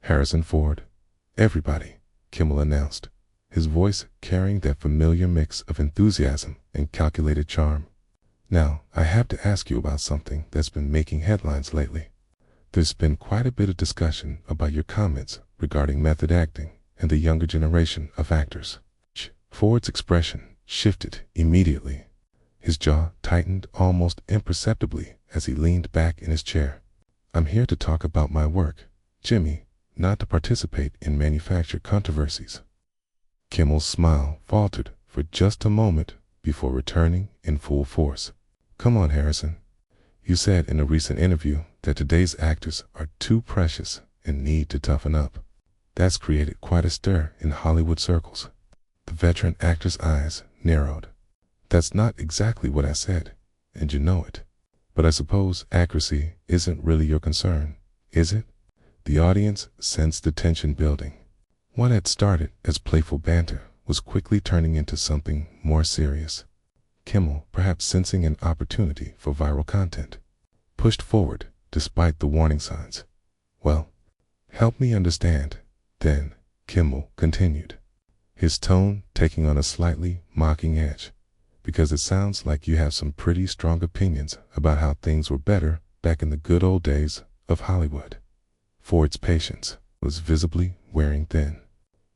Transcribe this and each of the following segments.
Harrison Ford. Everybody, Kimmel announced, his voice carrying that familiar mix of enthusiasm and calculated charm. Now, I have to ask you about something that's been making headlines lately. There's been quite a bit of discussion about your comments regarding method acting and the younger generation of actors. Ford's expression shifted immediately. His jaw tightened almost imperceptibly as he leaned back in his chair. I'm here to talk about my work, Jimmy, not to participate in manufactured controversies. Kimmel's smile faltered for just a moment before returning in full force. Come on, Harrison. You said in a recent interview that today's actors are too precious and need to toughen up. That's created quite a stir in Hollywood circles. The veteran actor's eyes narrowed. That's not exactly what I said, and you know it. But I suppose accuracy isn't really your concern, is it? The audience sensed the tension building. What had started as playful banter was quickly turning into something more serious. Kimmel, perhaps sensing an opportunity for viral content, pushed forward despite the warning signs. Well, help me understand, then, Kimmel continued, his tone taking on a slightly mocking edge, because it sounds like you have some pretty strong opinions about how things were better back in the good old days of Hollywood. Ford's patience was visibly wearing thin.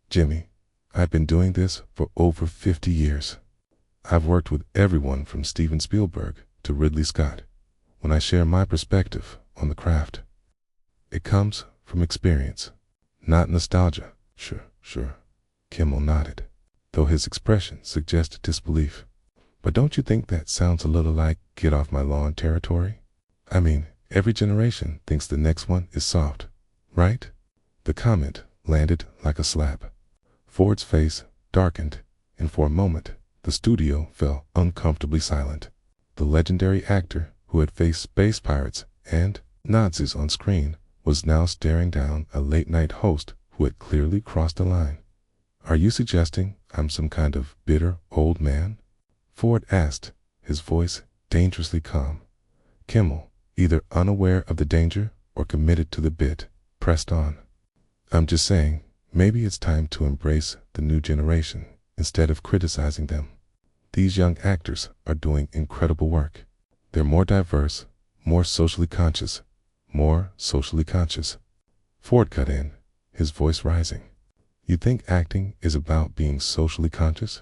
Jimmy, I've been doing this for over 50 years. I've worked with everyone from Steven Spielberg to Ridley Scott. When I share my perspective on the craft, it comes from experience, not nostalgia. Sure, Kimmel nodded, though his expression suggested disbelief. But don't you think that sounds a little like get off my lawn territory? I mean, every generation thinks the next one is soft, right? The comment landed like a slap. Ford's face darkened, and for a moment, the studio fell uncomfortably silent. The legendary actor who had faced space pirates and Nazis on screen was now staring down a late-night host who had clearly crossed a line. Are you suggesting I'm some kind of bitter old man? Ford asked, his voice dangerously calm. Kimmel, either unaware of the danger or committed to the bit, pressed on. I'm just saying, maybe it's time to embrace the new generation instead of criticizing them. These young actors are doing incredible work. They're more diverse, more socially conscious. Ford cut in, his voice rising. You think acting is about being socially conscious?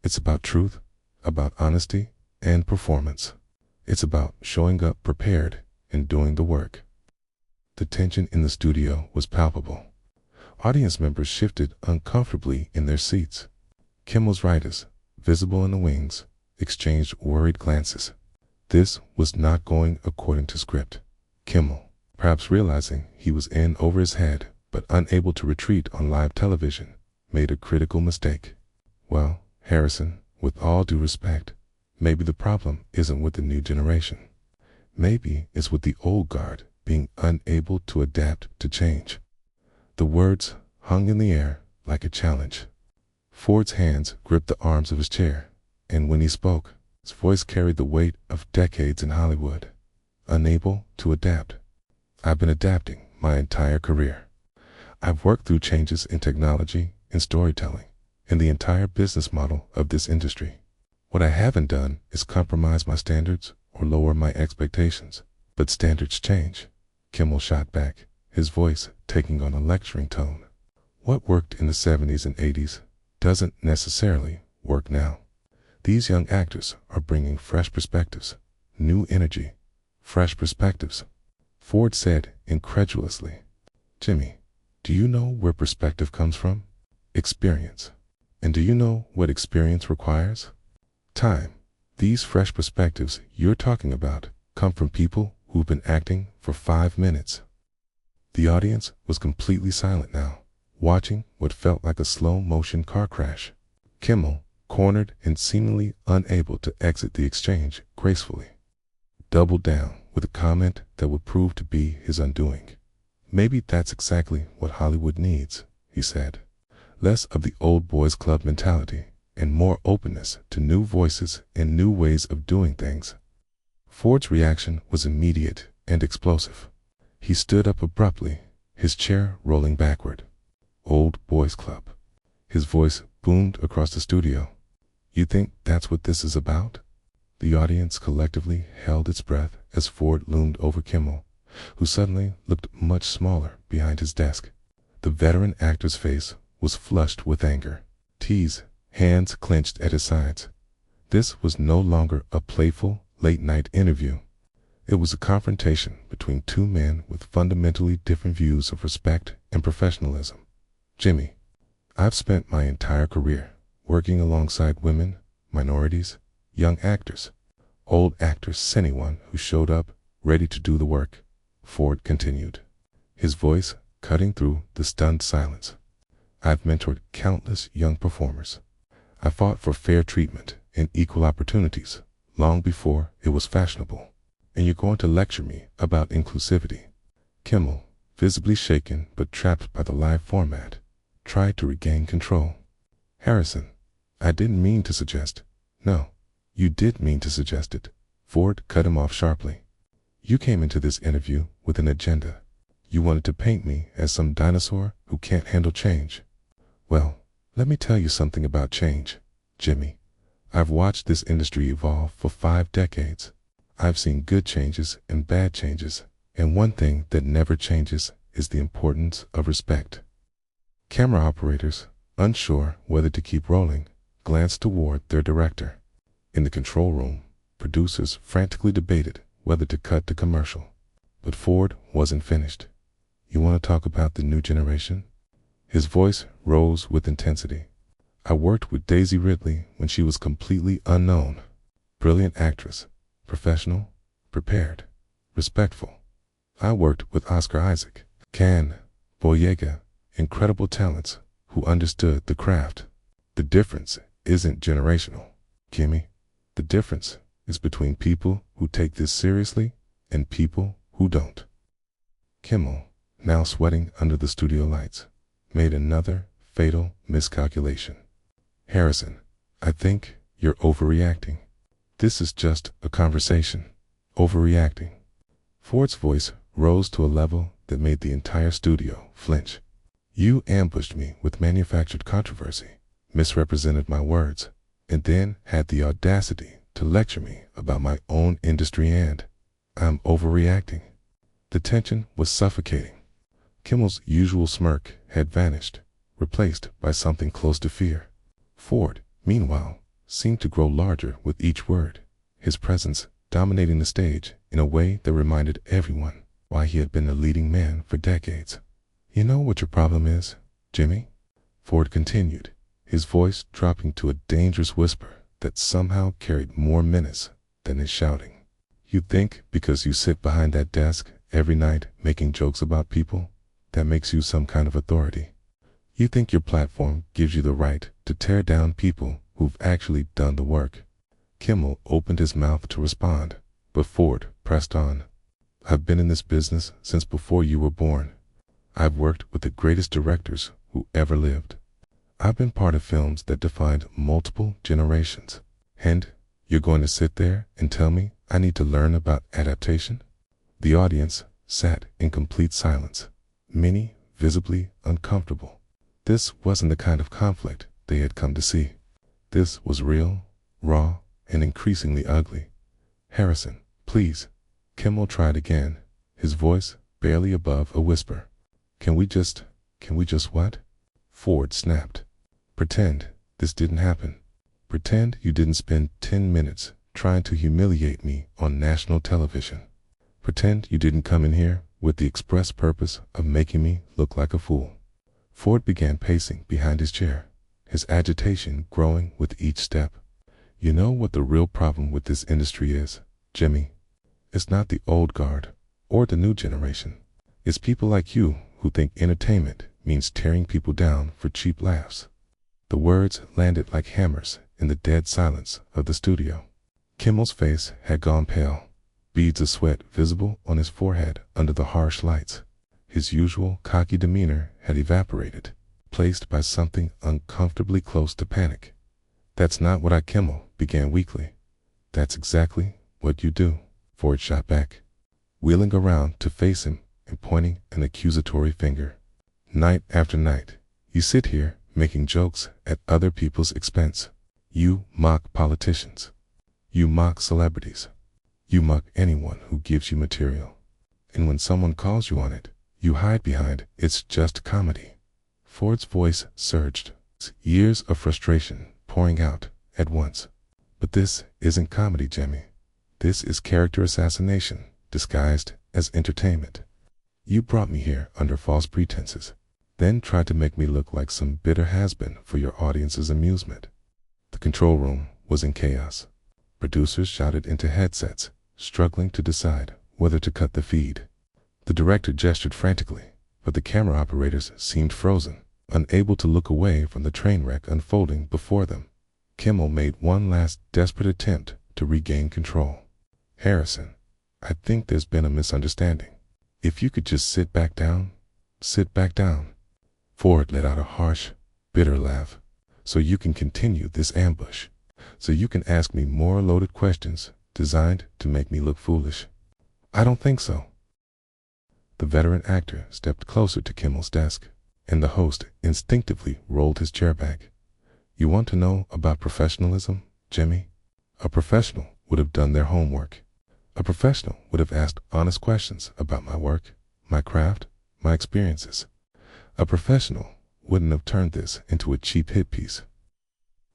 It's about truth, about honesty and performance. It's about showing up prepared and doing the work. The tension in the studio was palpable. Audience members shifted uncomfortably in their seats. Kimmel's writers, visible in the wings, exchanged worried glances. This was not going according to script. Kimmel, perhaps realizing he was in over his head but unable to retreat on live television, made a critical mistake. Well, Harrison, with all due respect, maybe the problem isn't with the new generation. Maybe it's with the old guard being unable to adapt to change. The words hung in the air like a challenge. Ford's hands gripped the arms of his chair, and when he spoke, his voice carried the weight of decades in Hollywood. Unable to adapt. I've been adapting my entire career. I've worked through changes in technology and storytelling and the entire business model of this industry. What I haven't done is compromise my standards or lower my expectations. But standards change, Kimmel shot back, his voice taking on a lecturing tone. What worked in the 70s and 80s doesn't necessarily work now. These young actors are bringing fresh perspectives, new energy, fresh perspectives. Ford said incredulously, Jimmy, do you know where perspective comes from? Experience. And do you know what experience requires? Time. These fresh perspectives you're talking about come from people who've been acting for 5 minutes. The audience was completely silent now, watching what felt like a slow-motion car crash. Kimmel, cornered and seemingly unable to exit the exchange gracefully, doubled down with a comment that would prove to be his undoing. Maybe that's exactly what Hollywood needs, he said. Less of the old boys club mentality and more openness to new voices and new ways of doing things. Ford's reaction was immediate and explosive. He stood up abruptly, his chair rolling backward. Old Boys Club. His voice boomed across the studio. You think that's what this is about? The audience collectively held its breath as Ford loomed over Kimmel, who suddenly looked much smaller behind his desk. The veteran actor's face was flushed with anger. T's hands clenched at his sides. This was no longer a playful, late-night interview. It was a confrontation between two men with fundamentally different views of respect and professionalism. Jimmy, I've spent my entire career working alongside women, minorities, young actors, old actors, anyone who showed up ready to do the work, Ford continued, his voice cutting through the stunned silence. I've mentored countless young performers. I fought for fair treatment and equal opportunities long before it was fashionable. And you're going to lecture me about inclusivity? Kimmel, visibly shaken but trapped by the live format, tried to regain control. Harrison, I didn't mean to suggest. No, you did mean to suggest it. Ford cut him off sharply. You came into this interview with an agenda. You wanted to paint me as some dinosaur who can't handle change. Well, let me tell you something about change, Jimmy. I've watched this industry evolve for 5 decades. I've seen good changes and bad changes, and one thing that never changes is the importance of respect. Camera operators, unsure whether to keep rolling, glanced toward their director. In the control room, producers frantically debated whether to cut to commercial. But Ford wasn't finished. You want to talk about the new generation? His voice rose with intensity. I worked with Daisy Ridley when she was completely unknown. Brilliant actress, professional, prepared, respectful. I worked with Oscar Isaac, Can, Boyega, incredible talents who understood the craft. The difference isn't generational, Kimmy. The difference is between people who take this seriously and people who don't. Kimmel, now sweating under the studio lights, made another fatal miscalculation. Harrison, I think you're overreacting. This is just a conversation. Overreacting. Ford's voice rose to a level that made the entire studio flinch. You ambushed me with manufactured controversy, misrepresented my words, and then had the audacity to lecture me about my own industry, and I'm overreacting. The tension was suffocating. Kimmel's usual smirk had vanished, replaced by something close to fear. Ford, meanwhile, seemed to grow larger with each word, his presence dominating the stage in a way that reminded everyone why he had been a leading man for decades. You know what your problem is, Jimmy? Ford continued, his voice dropping to a dangerous whisper that somehow carried more menace than his shouting. You think because you sit behind that desk every night making jokes about people, that makes you some kind of authority. You think your platform gives you the right to tear down people who've actually done the work. Kimmel opened his mouth to respond, but Ford pressed on. I've been in this business since before you were born. I've worked with the greatest directors who ever lived. I've been part of films that defined multiple generations. And you're going to sit there and tell me I need to learn about adaptation? The audience sat in complete silence, many visibly uncomfortable. This wasn't the kind of conflict they had come to see. This was real, raw, and increasingly ugly. Harrison, please. Kimmel tried again, his voice barely above a whisper. Can we just what? Ford snapped. Pretend this didn't happen. Pretend you didn't spend 10 minutes trying to humiliate me on national television. Pretend you didn't come in here with the express purpose of making me look like a fool. Ford began pacing behind his chair, his agitation growing with each step. You know what the real problem with this industry is, Jimmy? It's not the old guard or the new generation. It's people like you who think entertainment means tearing people down for cheap laughs. The words landed like hammers in the dead silence of the studio. Kimmel's face had gone pale, beads of sweat visible on his forehead under the harsh lights. His usual cocky demeanor had evaporated, placed by something uncomfortably close to panic. That's not what Kimmel began weakly. That's exactly what you do, Ford shot back, wheeling around to face him and pointing an accusatory finger. Night after night, you sit here making jokes at other people's expense. You mock politicians. You mock celebrities. You mock anyone who gives you material. And when someone calls you on it, you hide behind "it's just comedy." Ford's voice surged, years of frustration pouring out at once. But this isn't comedy, Jimmy. This is character assassination disguised as entertainment. You brought me here under false pretenses, then tried to make me look like some bitter has-been for your audience's amusement. The control room was in chaos. Producers shouted into headsets, struggling to decide whether to cut the feed. The director gestured frantically, but the camera operators seemed frozen, unable to look away from the train wreck unfolding before them. Kimmel made one last desperate attempt to regain control. "Harrison, I think there's been a misunderstanding. If you could just sit back down, sit back down." Ford let out a harsh, bitter laugh. "So you can continue this ambush. So you can ask me more loaded questions designed to make me look foolish." "I don't think so." The veteran actor stepped closer to Kimmel's desk, and the host instinctively rolled his chair back. "You want to know about professionalism, Jimmy? A professional would have done their homework. A professional would have asked honest questions about my work, my craft, my experiences. A professional wouldn't have turned this into a cheap hit piece."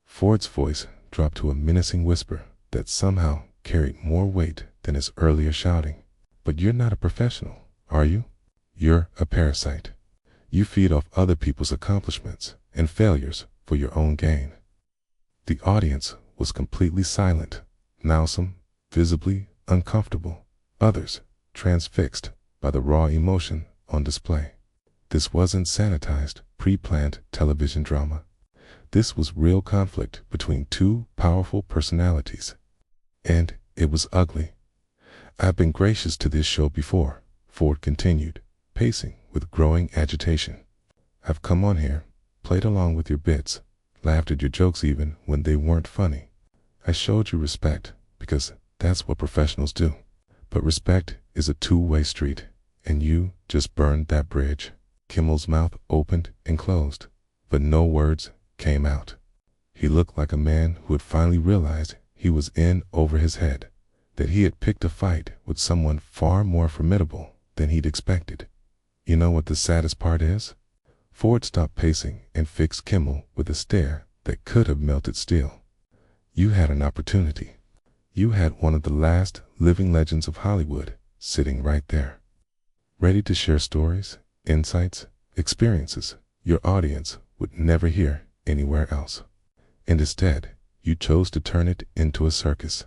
Ford's voice dropped to a menacing whisper that somehow carried more weight than his earlier shouting. "But you're not a professional, are you? You're a parasite. You feed off other people's accomplishments and failures for your own gain." The audience was completely silent, now some visibly uncomfortable, others transfixed by the raw emotion on display. This wasn't sanitized, pre-planned television drama. This was real conflict between two powerful personalities. And it was ugly. "I've been gracious to this show before," Ford continued, pacing with growing agitation. "I've come on here, played along with your bits, laughed at your jokes even when they weren't funny. I showed you respect because that's what professionals do. But respect is a two-way street, and you just burned that bridge." Kimmel's mouth opened and closed, but no words came out. He looked like a man who had finally realized he was in over his head, that he had picked a fight with someone far more formidable than he'd expected. "You know what the saddest part is?" Ford stopped pacing and fixed Kimmel with a stare that could have melted steel. "You had an opportunity. You had one of the last living legends of Hollywood sitting right there, ready to share stories, insights, experiences your audience would never hear anywhere else. And instead, you chose to turn it into a circus."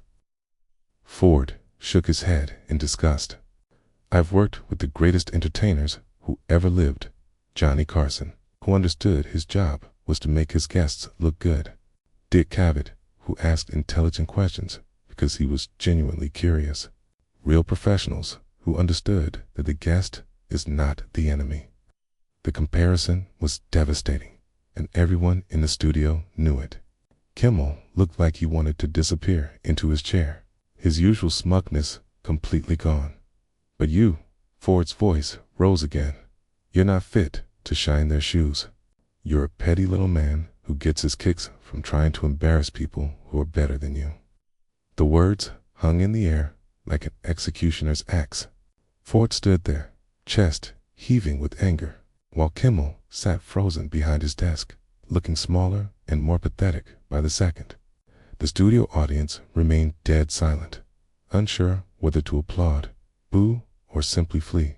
Ford shook his head in disgust. "I've worked with the greatest entertainers who ever lived. Johnny Carson, who understood his job was to make his guests look good. Dick Cavett, who asked intelligent questions because he was genuinely curious. Real professionals who understood that the guest is not the enemy." The comparison was devastating, and everyone in the studio knew it. Kimmel looked like he wanted to disappear into his chair, his usual smugness completely gone. "But you," Ford's voice rose again, "you're not fit to shine their shoes. You're a petty little man who gets his kicks from trying to embarrass people who are better than you." The words hung in the air like an executioner's axe. Ford stood there, chest heaving with anger, while Kimmel sat frozen behind his desk, looking smaller and more pathetic by the second. The studio audience remained dead silent, unsure whether to applaud, boo, or simply flee.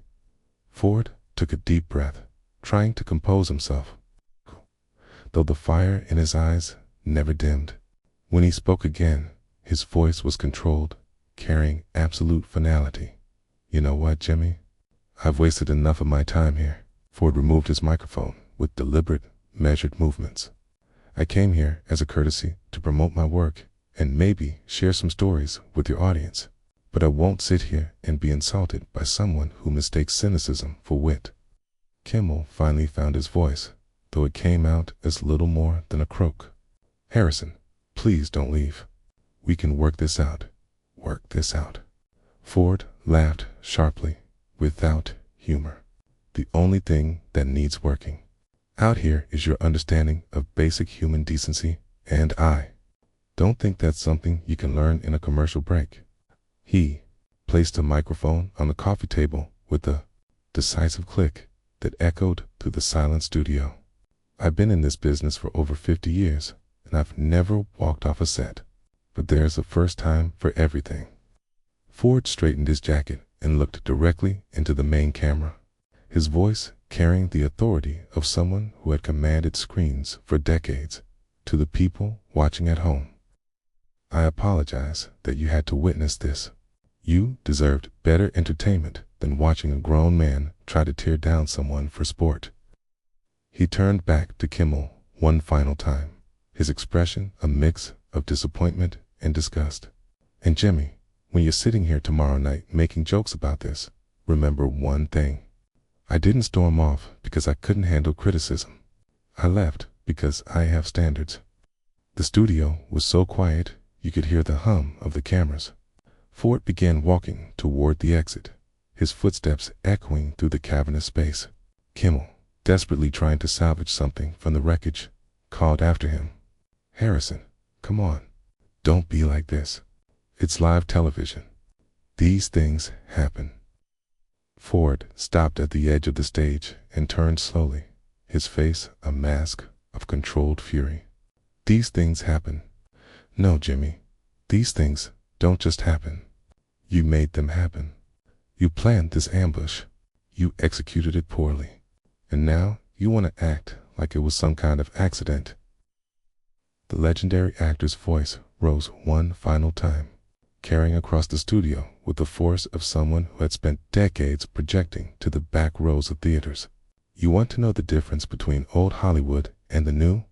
Ford took a deep breath, trying to compose himself, though the fire in his eyes never dimmed. When he spoke again, his voice was controlled, carrying absolute finality. "You know what, Jimmy? I've wasted enough of my time here." Ford removed his microphone with deliberate, measured movements. "I came here as a courtesy to promote my work and maybe share some stories with your audience. But I won't sit here and be insulted by someone who mistakes cynicism for wit." Kimmel finally found his voice, though it came out as little more than a croak. "Harrison, please don't leave. We can work this out. Work this out." Ford laughed sharply, without humor. The only thing that needs working out here is your understanding of basic human decency, and I don't think that's something you can learn in a commercial break. He placed a microphone on the coffee table with a decisive click that echoed through the silent studio. I've been in this business for over 50 years, and I've never walked off a set, but there's a first time for everything. Ford straightened his jacket and looked directly into the main camera, his voice carrying the authority of someone who had commanded screens for decades. To the people watching at home, I apologize that you had to witness this. You deserved better entertainment than watching a grown man try to tear down someone for sport. He turned back to Kimmel one final time, his expression a mix of disappointment and disgust. And Jimmy, when you're sitting here tomorrow night making jokes about this, remember one thing. I didn't storm off because I couldn't handle criticism. I left because I have standards. The studio was so quiet you could hear the hum of the cameras. Ford began walking toward the exit, his footsteps echoing through the cavernous space. Kimmel, desperately trying to salvage something from the wreckage, called after him. Harrison, come on. Don't be like this. It's live television. These things happen. Ford stopped at the edge of the stage and turned slowly, his face a mask of controlled fury. These things happen. No, Jimmy, these things don't just happen. You made them happen. You planned this ambush. You executed it poorly. And now you want to act like it was some kind of accident. The legendary actor's voice rose one final time, carrying across the studio with the force of someone who had spent decades projecting to the back rows of theaters. You want to know the difference between old Hollywood and the new?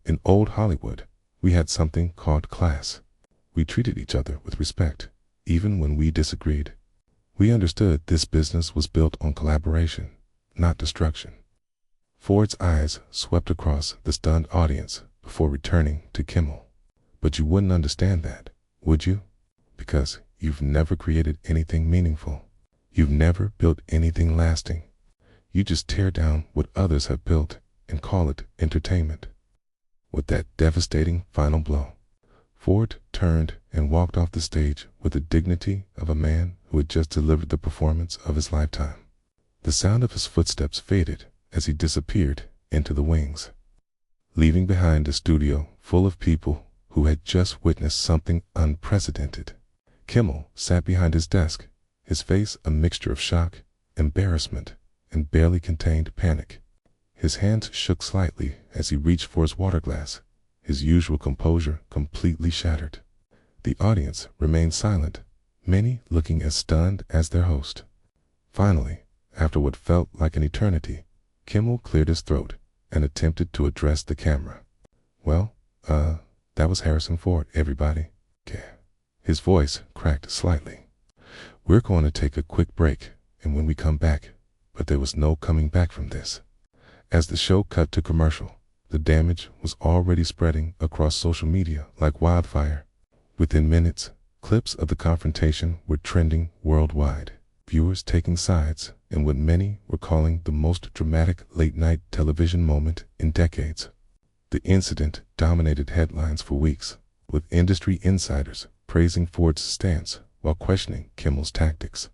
In old Hollywood, we had something called class. We treated each other with respect, even when we disagreed. We understood this business was built on collaboration, not destruction. Ford's eyes swept across the stunned audience before returning to Kimmel. But you wouldn't understand that, would you? Because you've never created anything meaningful. You've never built anything lasting. You just tear down what others have built and call it entertainment. With that devastating final blow, Ford turned and walked off the stage with the dignity of a man who had just delivered the performance of his lifetime. The sound of his footsteps faded as he disappeared into the wings, leaving behind a studio full of people who had just witnessed something unprecedented. Kimmel sat behind his desk, his face a mixture of shock, embarrassment, and barely contained panic. His hands shook slightly as he reached for his water glass, his usual composure completely shattered. The audience remained silent, many looking as stunned as their host. Finally, after what felt like an eternity, Kimmel cleared his throat and attempted to address the camera. Well, that was Harrison Ford, everybody. His voice cracked slightly. We're going to take a quick break, and when we come back, but there was no coming back from this. As the show cut to commercial, the damage was already spreading across social media like wildfire. Within minutes, clips of the confrontation were trending worldwide, viewers taking sides in what many were calling the most dramatic late-night television moment in decades. The incident dominated headlines for weeks, with industry insiders praising Ford's stance while questioning Kimmel's tactics.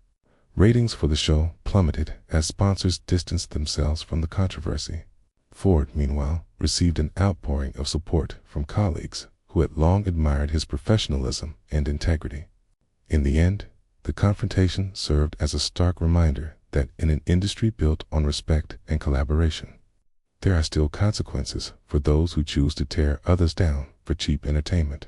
Ratings for the show plummeted as sponsors distanced themselves from the controversy. Ford, meanwhile, received an outpouring of support from colleagues who had long admired his professionalism and integrity. In the end, the confrontation served as a stark reminder that in an industry built on respect and collaboration, there are still consequences for those who choose to tear others down for cheap entertainment.